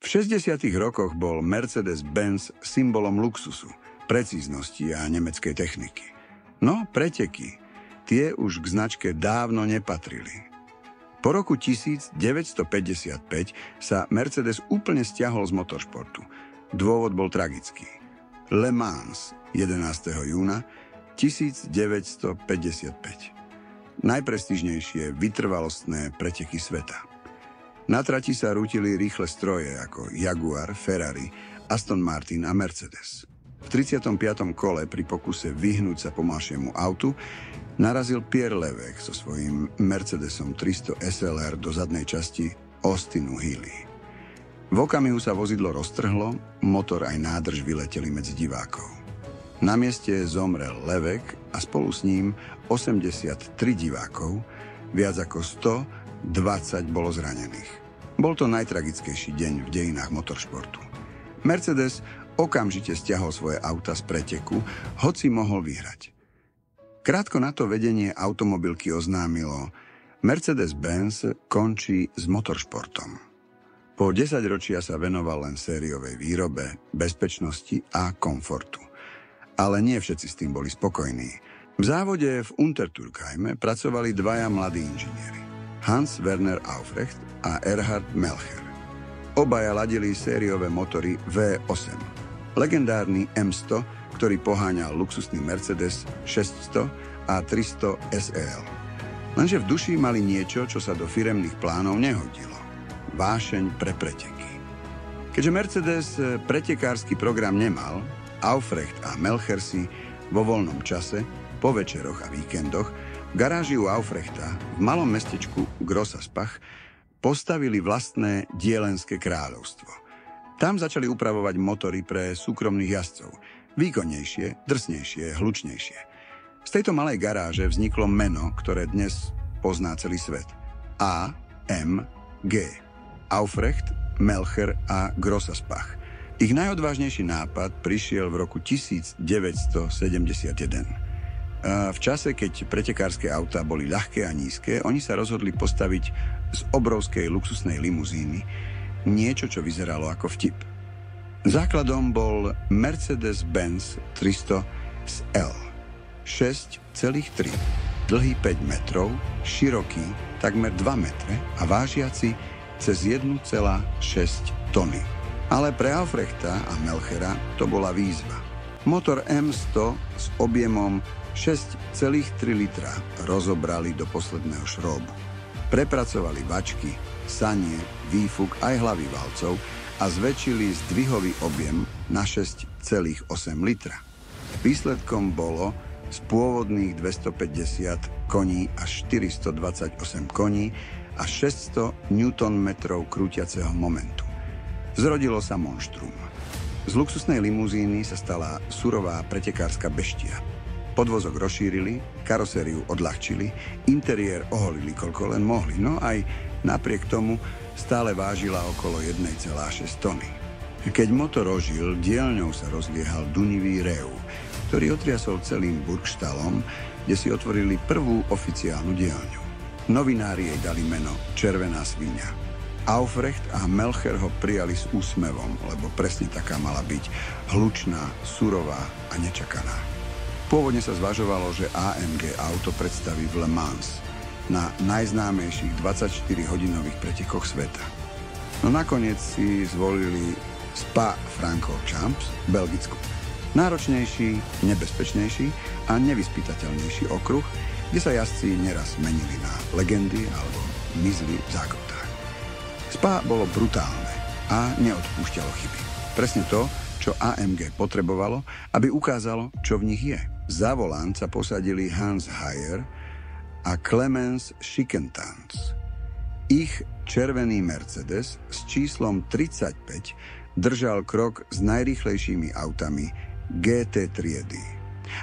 V 60. rokoch bol Mercedes-Benz symbolom luxusu, precíznosti a nemeckej techniky. No preteky, tie už k značke dávno nepatrili. Po roku 1955 sa Mercedes úplne stiahol z motoršportu. Dôvod bol tragický. Le Mans 11. júna 1955. Najprestížnejšie vytrvalostné preteky sveta. Na trati sa rútili rýchle stroje ako Jaguar, Ferrari, Aston Martin a Mercedes. V 35. kole pri pokuse vyhnúť sa pomalšiemu autu narazil Pierre Lévesque so svojím Mercedesom 300 SLR do zadnej časti Austinu Healey. V okamihu sa vozidlo roztrhlo, motor aj nádrž vyleteli medzi divákov. Na mieste zomrel Lévesque a spolu s ním 83 divákov, viac ako 120 bolo zranených. Bol to najtragickejší deň v dejinách motoršportu. Mercedes okamžite stiahol svoje auta z preteku, hoci mohol vyhrať. Krátko na to vedenie automobilky oznámilo, Mercedes-Benz končí s motoršportom. Po 10 ročia sa venoval len sériovej výrobe, bezpečnosti a komfortu. Ale nie všetci s tým boli spokojní. V závode v Untertürkheime pracovali dvaja mladí inžinieri. Hans Werner Aufrecht a Erhard Melcher. Obaja ladili sériové motory V8. Legendárny M100, ktorý poháňal luxusný Mercedes 600 a 300 SEL. Lenže v duši mali niečo, čo sa do firemných plánov nehodilo. Vášeň pre preteky. Keďže Mercedes pretekársky program nemal, Aufrecht a Melcher si vo voľnom čase, po večeroch a víkendoch v garáži u Aufrechta v malom mestečku Grossaspach postavili vlastné dielenské kráľovstvo. Tam začali upravovať motory pre súkromných jazdcov. Výkonnejšie, drsnejšie, hlučnejšie. Z tejto malej garáže vzniklo meno, ktoré dnes pozná celý svet. AMG. Aufrecht, Melcher a Grossaspach. Ich najodvážnejší nápad prišiel v roku 1971. V čase, keď pretekárske autá boli ľahké a nízke, oni sa rozhodli postaviť z obrovskej luxusnej limuzíny niečo, čo vyzeralo ako vtip. Základom bol Mercedes-Benz 300 SL. 6,3, dlhý 5 metrov, široký takmer 2 metre a vážiaci cez 1,6 tony. Ale pre Aufrechta a Melchera to bola výzva. Motor M100 s objemom 6,3 litra rozobrali do posledného šróbu. Prepracovali bačky, sanie, výfuk aj hlavy valcov a zväčšili zdvihový objem na 6,8 litra. Výsledkom bolo z pôvodných 250 koní až 428 koní a 600 Nm krútiaceho momentu. Zrodilo sa monštrum. Z luxusnej limuzíny sa stala surová pretekárska beštia. Podvozok rozšírili, karosériu odľahčili, interiér oholili koľko len mohli, no aj napriek tomu stále vážila okolo 1,6 tony. Keď motor ožil, dielňou sa rozliehal dunivý rev, ktorý otriasol celým Burgstallom, kde si otvorili prvú oficiálnu dielňu. Novinári jej dali meno Červená sviňa. Aufrecht a Melcher ho prijali s úsmevom, lebo presne taká mala byť hlučná, surová a nečakaná. Pôvodne sa zvažovalo, že AMG auto predstaví v Le Mans na najznámejších 24-hodinových pretekoch sveta. No nakoniec si zvolili Spa-Francorchamps v Belgicku. Náročnejší, nebezpečnejší a nevyspytateľnejší okruh, kde sa jazdci neraz menili na legendy alebo mizli v zákrutách. Spa bolo brutálne a neodpúšťalo chyby. Presne to, čo AMG potrebovalo, aby ukázalo, čo v nich je. Za volant sa posadili Hans Heyer a Clemens Schickentanz. Ich červený Mercedes s číslom 35 držal krok s najrýchlejšími autami GT triedy.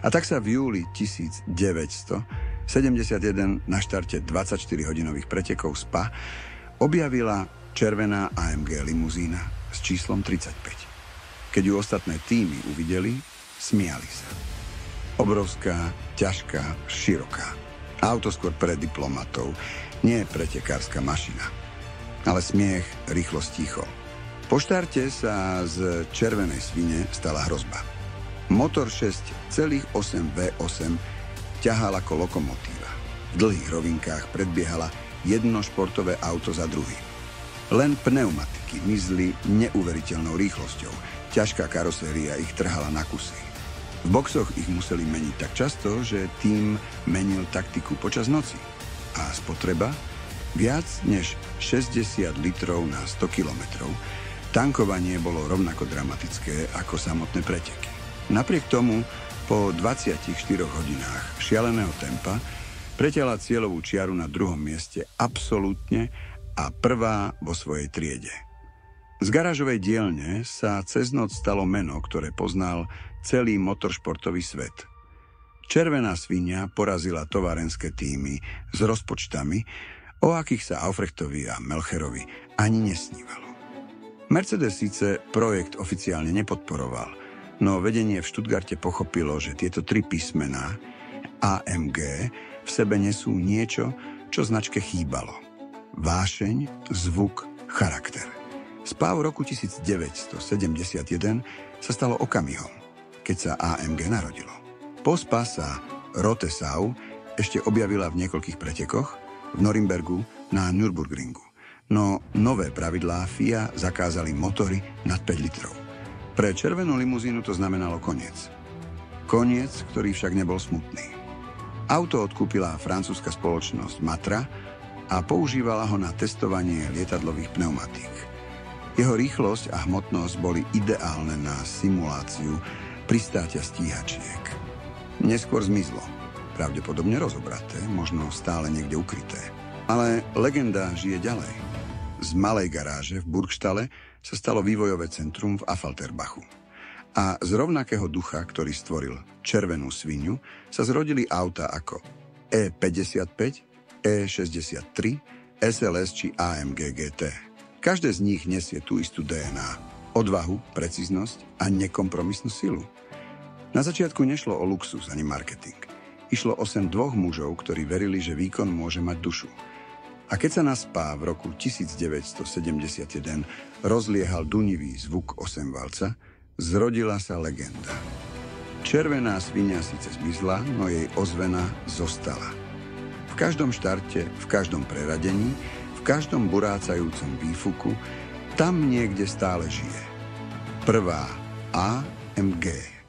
A tak sa v júli 1971 na štarte 24-hodinových pretekov Spa objavila červená AMG limuzína s číslom 35. Keď ju ostatné týmy uvideli, smiali sa. Obrovská, ťažká, široká. Auto skôr pre diplomatov, nie pretekárska mašina. Ale smiech rýchlo stíchol. Po štarte sa z červenej svine stala hrozba. Motor 6,8 V8 ťahal ako lokomotíva. V dlhých rovinkách predbiehala jedno športové auto za druhým. Len pneumatiky mizli neuveriteľnou rýchlosťou. Ťažká karoséria ich trhala na kusy. V boxoch ich museli meniť tak často, že tým menil taktiku počas noci. A spotreba? Viac než 60 litrov na 100 kilometrov. Tankovanie bolo rovnako dramatické ako samotné preteky. Napriek tomu, po 24 hodinách šialeného tempa preťala cieľovú čiaru na druhom mieste absolútne a prvá vo svojej triede. Z garážovej dielne sa cez noc stalo meno, ktoré poznal celý motoršportový svet. Červená svinia porazila továrenské týmy s rozpočtami, o akých sa Aufrechtovi a Melcherovi ani nesnívalo. Mercedes síce projekt oficiálne nepodporoval, no vedenie v Stuttgarte pochopilo, že tieto tri písmená AMG v sebe nesú niečo, čo značke chýbalo. Vášeň, zvuk, charakter. Spáv roku 1971 sa stalo okamihom, keď sa AMG narodilo. Pospa sa Rotesau ešte objavila v niekoľkých pretekoch, v Norimbergu, na Nürburgringu. No nové pravidlá FIA zakázali motory nad 5 litrov. Pre červenú limuzínu to znamenalo koniec. Koniec, ktorý však nebol smutný. Auto odkúpila francúzska spoločnosť Matra a používala ho na testovanie lietadlových pneumatík. Jeho rýchlosť a hmotnosť boli ideálne na simuláciu pristátia stíhačiek. Neskôr zmizlo, pravdepodobne rozobraté, možno stále niekde ukryté. Ale legenda žije ďalej. Z malej garáže v Burgstalle sa stalo vývojové centrum v Affalterbachu. A z rovnakého ducha, ktorý stvoril červenú svinu, sa zrodili auta ako E55, E63, SLS či AMG GT. Každé z nich nesie tú istú DNA. Odvahu, precíznosť a nekompromisnú silu. Na začiatku nešlo o luxus ani marketing. Išlo o sen dvoch mužov, ktorí verili, že výkon môže mať dušu. A keď sa na Spa v roku 1971 rozliehal dunivý zvuk 8-valca, zrodila sa legenda. Červená svinia síce zmizla, no jej ozvena zostala. V každom štarte, v každom preradení, v každom burácajúcom výfuku, tam niekde stále žije. Prvá AMG.